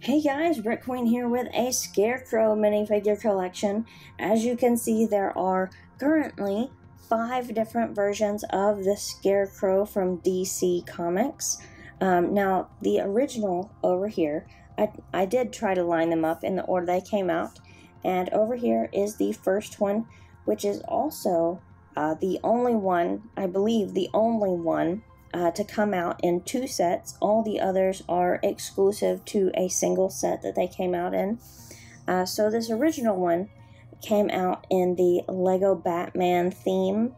Hey guys, BrickQueen here with a Scarecrow minifigure collection. As you can see, there are currently 5 different versions of the Scarecrow from DC Comics. Now, the original over here, I did try to line them up in the order they came out. And over here is the first one, which is also the only one, I believe the only one, to come out in 2 sets. All the others are exclusive to a single set that they came out in. So this original one came out in the Lego Batman theme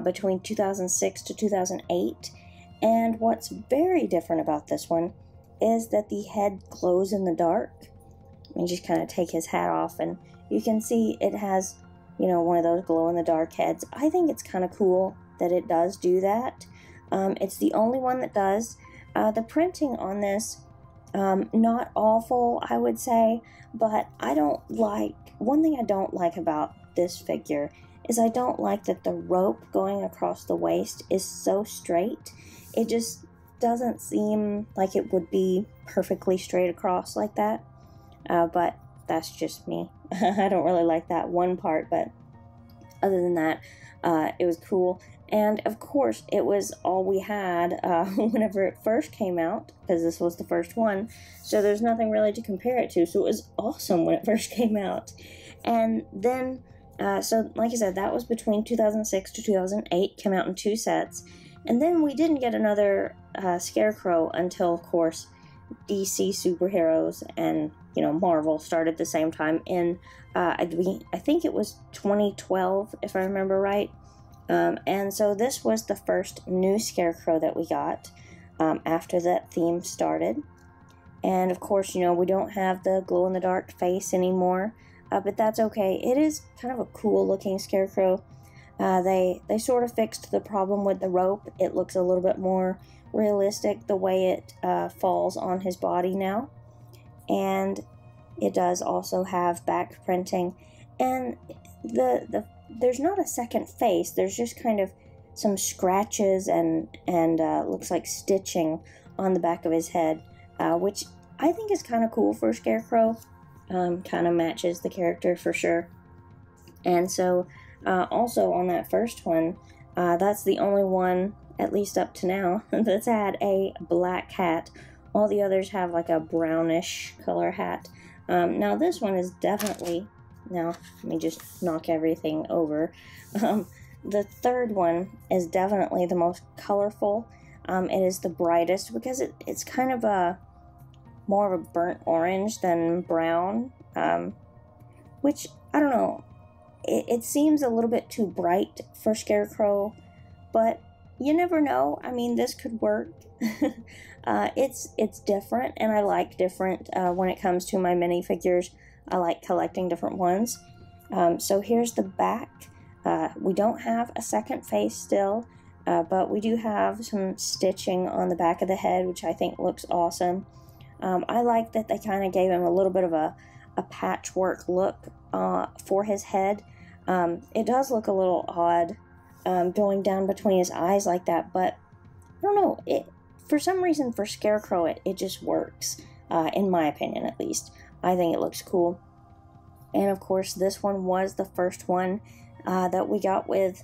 between 2006 to 2008. And what's very different about this one is that the head glows in the dark. You just kind of take his hat off and you can see it has, one of those glow-in-the-dark heads. I think it's kind of cool that it does do that. It's the only one that does. The printing on this, not awful, I would say, but one thing I don't like about this figure is I don't like that the rope going across the waist is so straight. It just doesn't seem like it would be perfectly straight across like that, but that's just me. I don't really like that one part, but other than that, it was cool. And of course, it was all we had whenever it first came out, because this was the first one, so there's nothing really to compare it to, so it was awesome when it first came out. And then, so like I said, that was between 2006 to 2008, came out in 2 sets, and then we didn't get another Scarecrow until, of course, DC superheroes and, Marvel started at the same time in, I think it was 2012, if I remember right. And so this was the first new Scarecrow that we got after that theme started. And of course, we don't have the glow-in-the-dark face anymore, but that's okay. It is kind of a cool looking Scarecrow. They sort of fixed the problem with the rope. It looks a little bit more realistic the way it falls on his body now. And it does also have back printing. And there's not a second face. There's just kind of some scratches and looks like stitching on the back of his head, which I think is kind of cool for a Scarecrow. Kind of matches the character for sure. And so also on that first one, that's the only one, at least up to now, that's had a black hat. All the others have like a brownish color hat. Now this one is definitely... Now, let me just knock everything over. The third one is definitely the most colorful. It is the brightest because it's kind of more of a burnt orange than brown, which, I don't know, it seems a little bit too bright for Scarecrow, but you never know. I mean, this could work. It's different, and I like different when it comes to my minifigures. I like collecting different ones. So here's the back. We don't have a second face still, but we do have some stitching on the back of the head, which I think looks awesome. I like that they kind of gave him a little bit of a patchwork look for his head. It does look a little odd going down between his eyes like that, but I don't know. For some reason, for Scarecrow, it just works, in my opinion at least. I think it looks cool. And of course, this one was the first one that we got with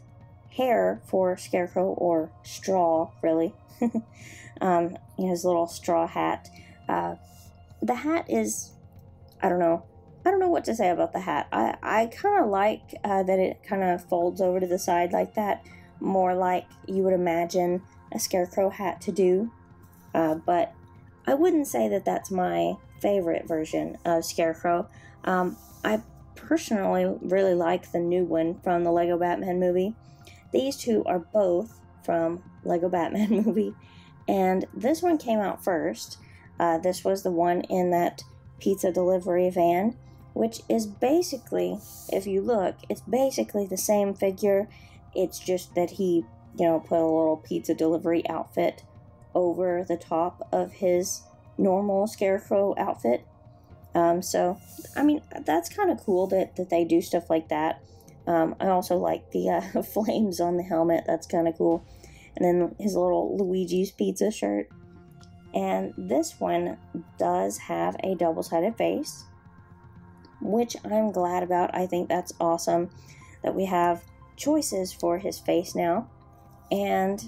hair for Scarecrow, or straw, really. His little straw hat. The hat is, I don't know what to say about the hat. I kind of like that it kind of folds over to the side like that, more like you would imagine a Scarecrow hat to do. But I wouldn't say that that's my favorite version of Scarecrow. I personally really like the new one from the Lego Batman movie. These two are both from Lego Batman movie, and this one came out first. This was the one in that pizza delivery van, which is basically, if you look, it's basically the same figure. It's just that he, put a little pizza delivery outfit over the top of his normal Scarecrow outfit. So, I mean, that's kind of cool that they do stuff like that. I also like the flames on the helmet. That's kind of cool. And then his little Luigi's Pizza shirt. And this one does have a double-sided face, which I'm glad about. I think that's awesome that we have choices for his face now. And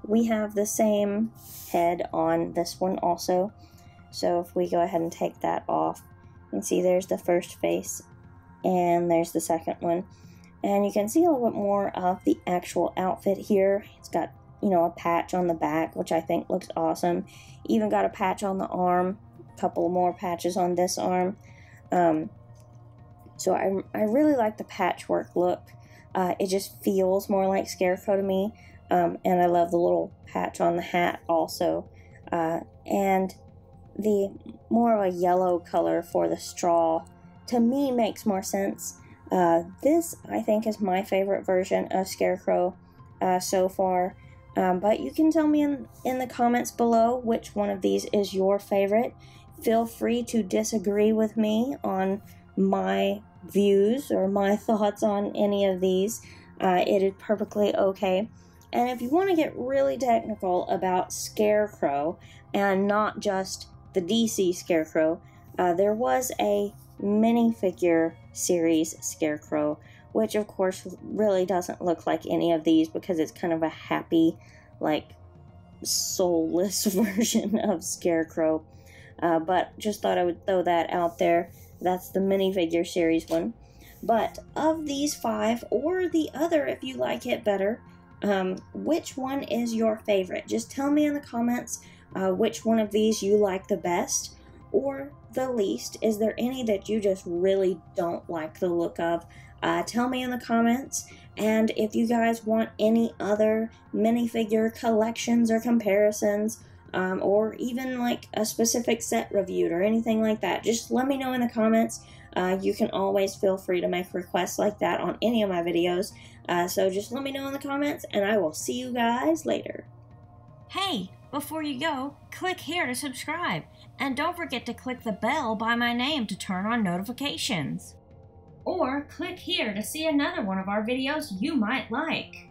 we have the same head on this one also. So if we go ahead and take that off, you can see there's the first face and there's the second one. And you can see a little bit more of the actual outfit here. It's got, you know, a patch on the back, which I think looks awesome. Even got a patch on the arm, a couple more patches on this arm. So I really like the patchwork look. It just feels more like Scarecrow to me. And I love the little patch on the hat also. And the more of a yellow color for the straw, to me, makes more sense. This, I think, is my favorite version of Scarecrow so far. But you can tell me in the comments below which one of these is your favorite. Feel free to disagree with me on my views or my thoughts on any of these. It is perfectly okay. And if you want to get really technical about Scarecrow and not just the DC Scarecrow, there was a minifigure series Scarecrow, which of course really doesn't look like any of these because it's kind of a happy, like, soulless version of Scarecrow. But just thought I would throw that out there. That's the minifigure series one. But of these 5, or the other if you like it better, which one is your favorite? Just tell me in the comments which one of these you like the best or the least. Is there any that you just really don't like the look of? Tell me in the comments. And if you guys want any other minifigure collections or comparisons, or even like a specific set reviewed or anything like that, just let me know in the comments. You can always feel free to make requests like that on any of my videos. So just let me know in the comments, and I will see you guys later. Hey, before you go, click here to subscribe. And don't forget to click the bell by my name to turn on notifications. Or click here to see another one of our videos you might like.